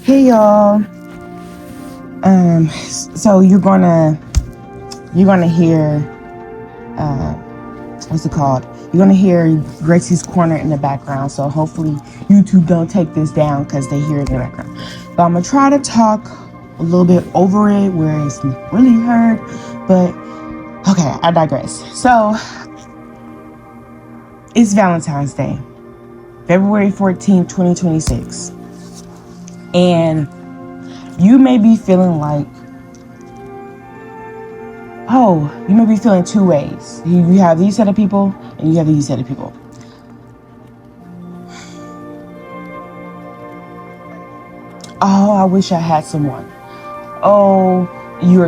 Hey y'all. So you're gonna hear what's it called? You're gonna hear Gracie's Corner in the background. So hopefully YouTube don't take this down because they hear it in the background. But I'm gonna try to talk a little bit over it where it's really heard. But okay, I digress. So it's Valentine's Day, February 14th, 2026. And you may be feeling like, you may be feeling two ways. You have these set of people and you have these set of people. Oh, I wish I had someone. Oh, you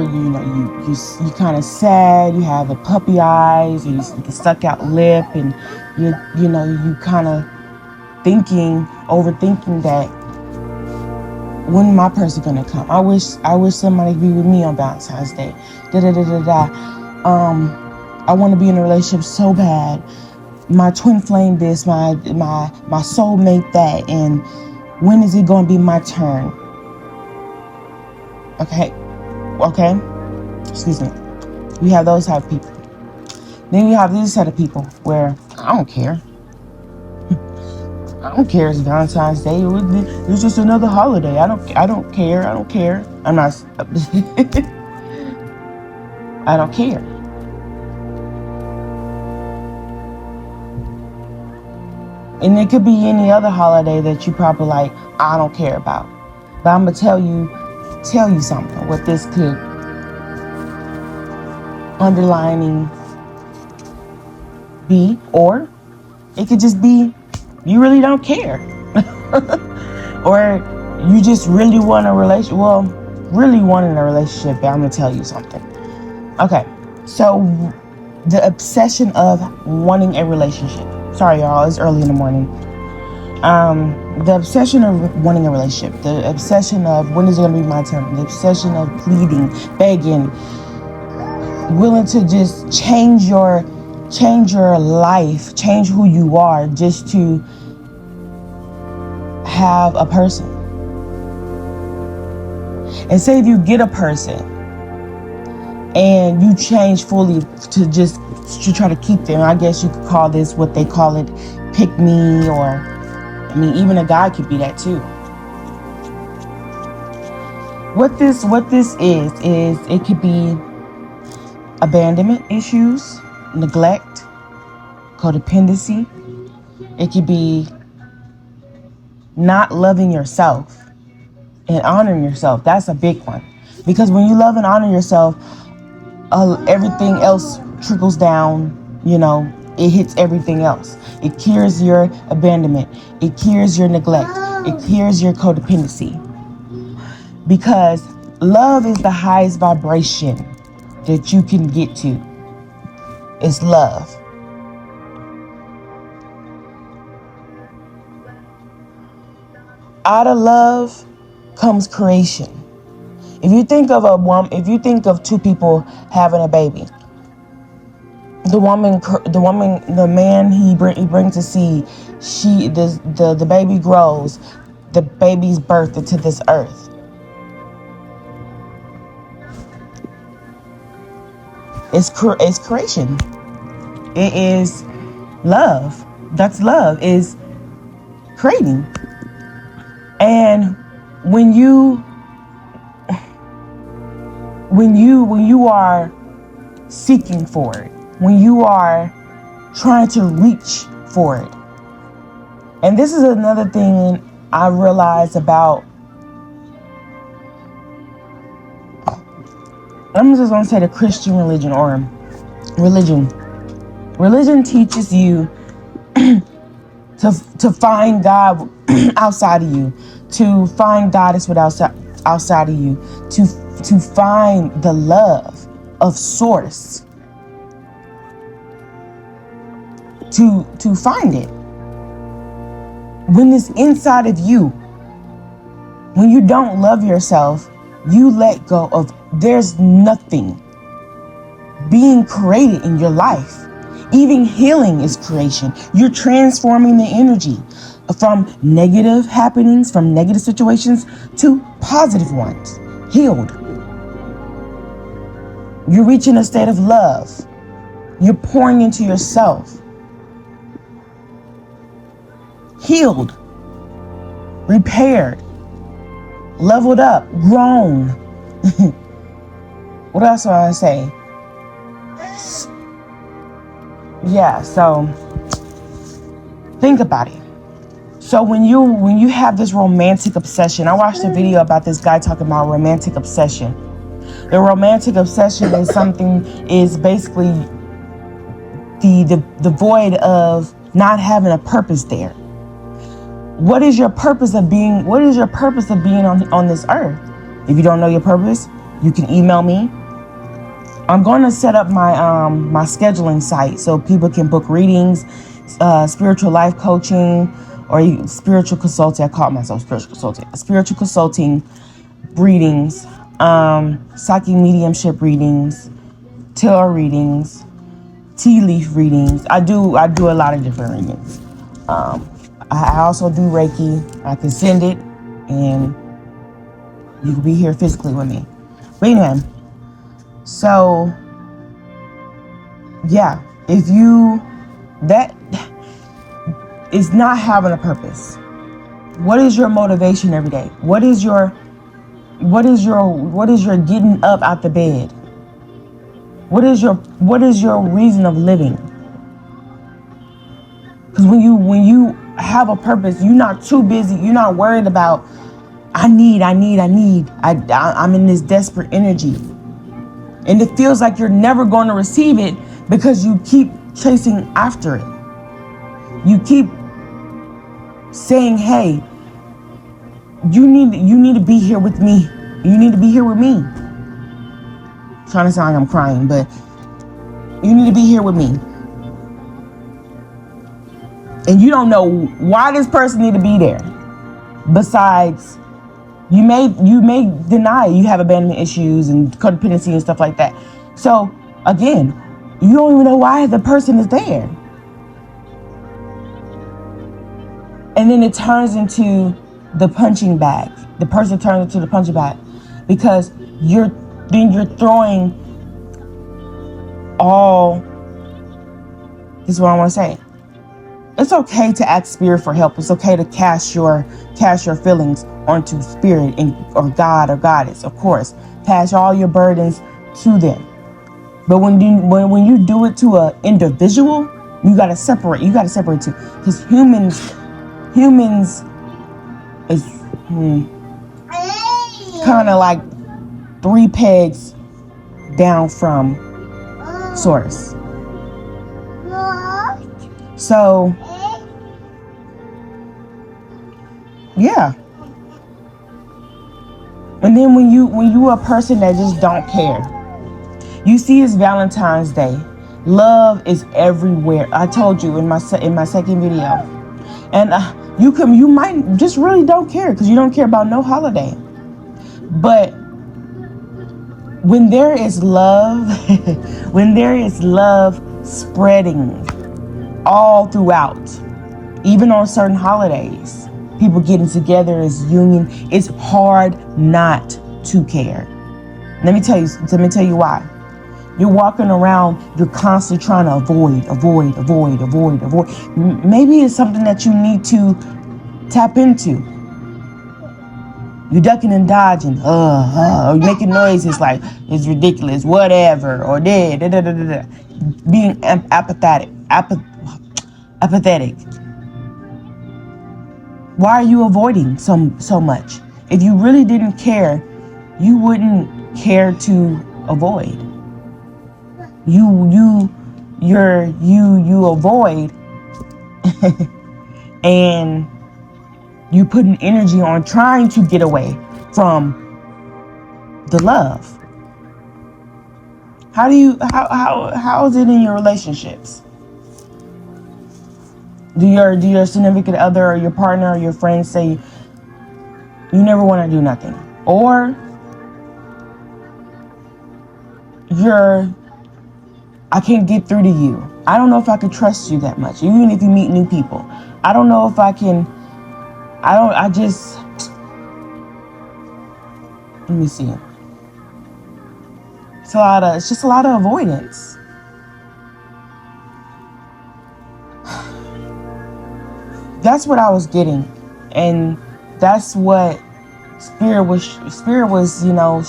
kind of sad. You have the puppy eyes, or you stuck out lip, and you kind of overthinking that when my person gonna come. I wish somebody could be with me on Valentine's Day. I want to be in a relationship so bad. My twin flame this, my soulmate that, and when is it gonna be my turn? Okay. Excuse me. You have those type of people. Then you have these set of people where I don't care. I don't care. It's Valentine's Day. It's just another holiday. I don't care. I'm not. I don't care. And it could be any other holiday that you probably like, I don't care about. But I'm gonna tell you something. What this could underlining be, or it could just be you really don't care. Or you just really want a relationship. Well, really wanting a relationship, but I'm going to tell you something. Okay, so the obsession of wanting a relationship. Sorry, y'all, it's early in the morning. The obsession of wanting a relationship. The obsession of when is it going to be my turn. The obsession of pleading, begging, willing to just change your life, change who you are just to have a person. And say if you get a person and you change fully to try to keep them, I guess you could call this what they call it, pick me, or even a guy could be that too. What this is it could be abandonment issues, neglect, codependency. It could be not loving yourself and honoring yourself. That's a big one. Because when you love and honor yourself, everything else trickles down, it hits everything else. It cures your abandonment. It cures your neglect. It cures your codependency. Because love is the highest vibration that you can get to. It's love. Out of love comes creation. If you think of two people having a baby, the man he brings a seed. The baby grows. The baby's birthed into this earth. It's creation. It is love. That's love. Is creating. And when you are seeking for it, when you are trying to reach for it, and this is another thing I realized about, I'm just gonna say the Christian religion or religion. Religion teaches you to find God outside of you, to find goddess outside of you, to find the love of source, to find it. When it's inside of you, when you don't love yourself, you let go of, there's nothing being created in your life. Even healing is creation. You're transforming the energy from negative happenings, from negative situations to positive ones. Healed. You're reaching a state of love. You're pouring into yourself. Healed. Repaired. Leveled up. Grown. What else do I say? Yeah, so think about it. So when you have this romantic obsession, I watched a video about this guy talking about romantic obsession. The romantic obsession is basically the void of not having a purpose there. What is your purpose of being on this earth? If you don't know your purpose, you can email me. I'm going to set up my scheduling site so people can book readings, spiritual life coaching, or spiritual consulting. I call myself spiritual consulting. Spiritual consulting readings, psychic mediumship readings, tarot readings, tea leaf readings. I do a lot of different readings. I also do Reiki. I can send it, and you can be here physically with me. But anyway, so yeah, that is not having a purpose. What is your motivation every day? What is your getting up out the bed? What is your reason of living? Because when you have a purpose, you're not too busy. You're not worried about I'm in this desperate energy. And it feels like you're never going to receive it because you keep chasing after it. You keep saying, hey, you need to be here with me. You need to be here with me. I'm trying to sound like I'm crying, but you need to be here with me. And you don't know why this person need to be there. Besides, you may deny you have abandonment issues and codependency and stuff like that. So again, you don't even know why the person is there. And then it turns into the punching bag. The person turns into the punching bag because you're throwing all. This is what I want to say. It's okay to ask spirit for help. It's okay to cast your feelings onto spirit or God or goddess. Of course, pass all your burdens to them. But when you do it to an individual, you gotta separate. You gotta separate too, because humans is kind of like 3 pegs down from source. So yeah. And then when you a person that just don't care, you see it's Valentine's Day. Love is everywhere. I told you in my second video, and you might just really don't care because you don't care about no holiday. But when there is love, when there is love spreading all throughout, even on certain holidays, people getting together as union, it's hard not to care. Let me tell you why. You're walking around, you're constantly trying to avoid. Maybe it's something that you need to tap into. You're ducking and dodging, or making noises like it's ridiculous, whatever, or being apathetic. Why are you avoiding so much? If you really didn't care, you wouldn't care to avoid. You avoid and you put an energy on trying to get away from the love. How is it in your relationships? Do your significant other or your partner or your friends say you never want to do nothing? Or I can't get through to you. I don't know if I could trust you that much, even if you meet new people. I don't know if I can let me see. It's just a lot of avoidance. That's what I was getting. And that's what Spirit was,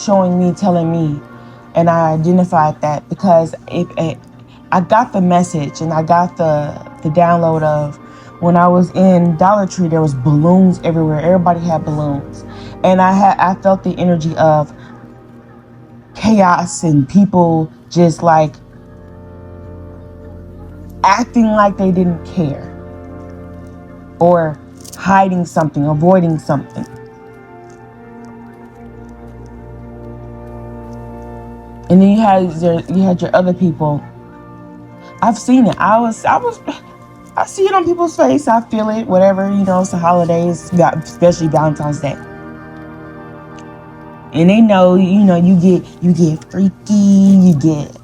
showing me, telling me. And I identified that because I got the message and I got the download of when I was in Dollar Tree, there was balloons everywhere. Everybody had balloons. And I felt the energy of chaos and people just like acting like they didn't care or hiding something, avoiding something. And then you had your other people. I've seen it. I see it on people's face. I feel it. Whatever, it's the holidays, especially Valentine's Day. And they know, you get freaky, you get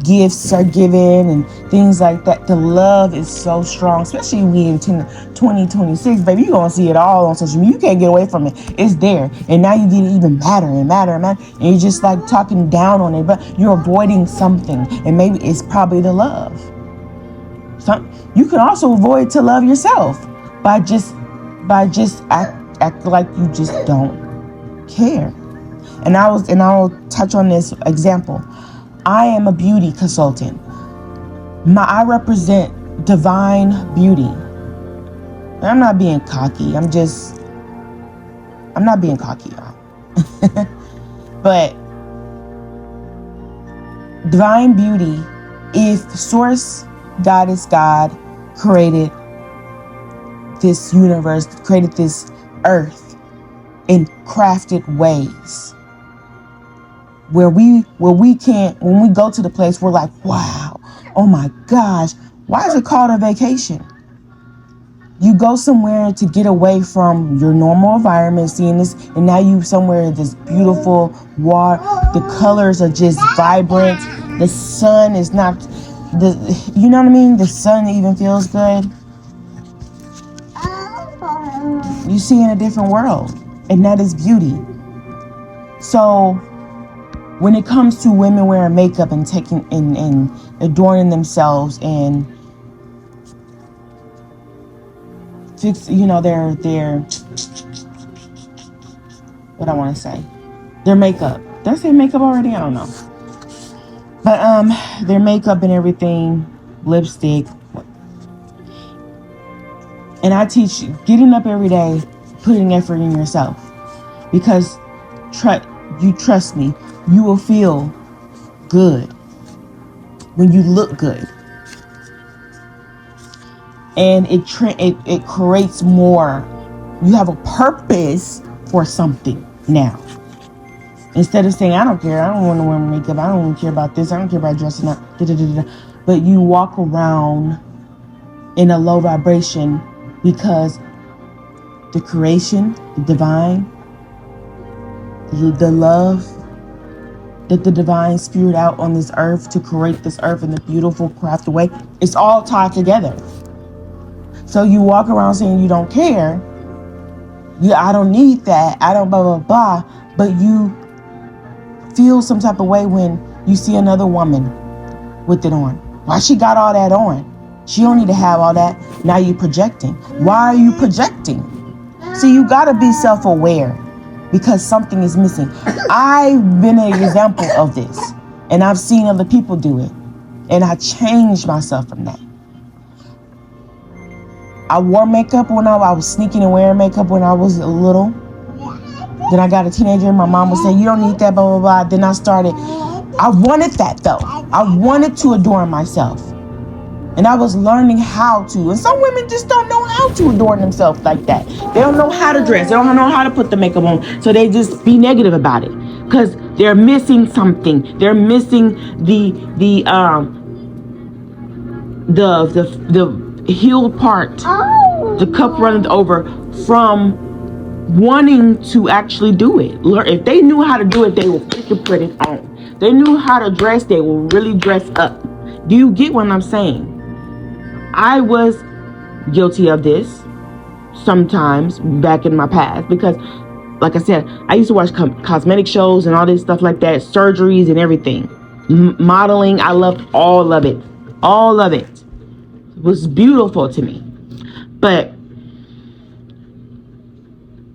gifts are given and things like that. The love is so strong, especially we in 2026, baby. You're gonna see it all on social media. You can't get away from it. It's there. And now you get it even madder and madder and madder. And you're just like talking down on it, but you're avoiding something. And maybe it's probably the love. You can also avoid to love yourself by just act like you just don't care. And I'll touch on this example. I am a beauty consultant. I represent divine beauty. And I'm not being cocky. I'm not being cocky, y'all. But divine beauty, if Source, Goddess, God created this universe, created this earth in crafted ways, where when we go to the place, we're like, wow, oh my gosh, why is it called a vacation? You go somewhere to get away from your normal environment, seeing this, and now you somewhere this beautiful water. The colors are just vibrant. The sun is not you know what I mean? The sun even feels good. You see in a different world, and that is beauty. So when it comes to women wearing makeup and taking and adorning themselves and fix, their what I want to say, their makeup. Did I say makeup already? I don't know. But their makeup and everything, lipstick. And I teach getting up every day, putting effort in yourself, because trust me, you will feel good when you look good. And it creates more. You have a purpose for something now. Instead of saying, I don't care, I don't want to wear makeup, I don't care about this, I don't care about dressing up, but you walk around in a low vibration because the creation, the divine, the love that the divine spewed out on this earth to create this earth in the beautiful crafted way, it's all tied together. So you walk around saying you don't care, I don't need that, I don't blah, blah, blah, but you feel some type of way when you see another woman with it on. Why she got all that on? She don't need to have all that. Now you're projecting. Why are you projecting? See, you got to be self-aware because something is missing. I've been an example of this, and I've seen other people do it, and I changed myself from that. I wore makeup when I was sneaking and wearing makeup when I was little. Then I got a teenager and my mom would say, you don't need that, blah, blah, blah. Then I wanted that though. I wanted to adorn myself. And I was learning how to. And some women just don't know how to adorn themselves like that. They don't know how to dress. They don't know how to put the makeup on. So they just be negative about it. Because they're missing something. They're missing the healed part. The cup runneth over from wanting to actually do it. If they knew how to do it, they will freaking put it on. They knew how to dress, they will really dress up. Do you get what I'm saying? I was guilty of this. sometimes back in my past, because like I said, I used to watch cosmetic shows and all this stuff like that, surgeries and everything, modeling. I loved all of it. All of it was beautiful to me. But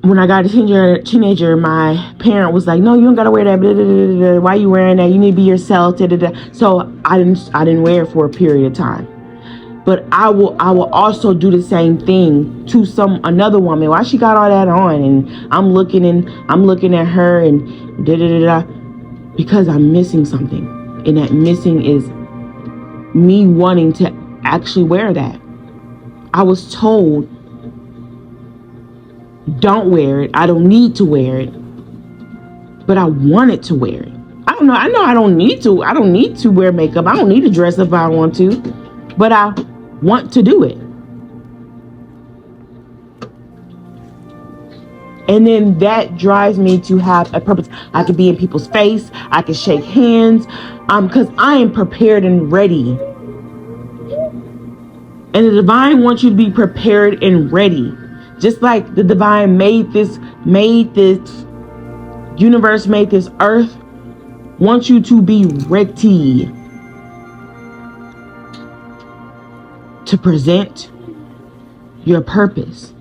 when I got a teenager, my parent was like, "No, you don't gotta wear that. Blah, blah, blah, blah. Why are you wearing that? You need to be yourself." Blah, blah, blah. So I didn't wear it for a period of time. But I will also do the same thing to another woman. Why she got all that on, and I'm looking at her and da da da da, because I'm missing something, and that missing is me wanting to actually wear that. I was told, don't wear it. I don't need to wear it. But I wanted to wear it. I don't know. I know I don't need to. I don't need to wear makeup. I don't need to dress up if I want to. But I want to do it. And then that drives me to have a purpose. I could be in people's face. I could shake hands. Because I am prepared and ready. And the divine wants you to be prepared and ready. Just like the divine made this universe, made this earth, wants you to be ready to present your purpose.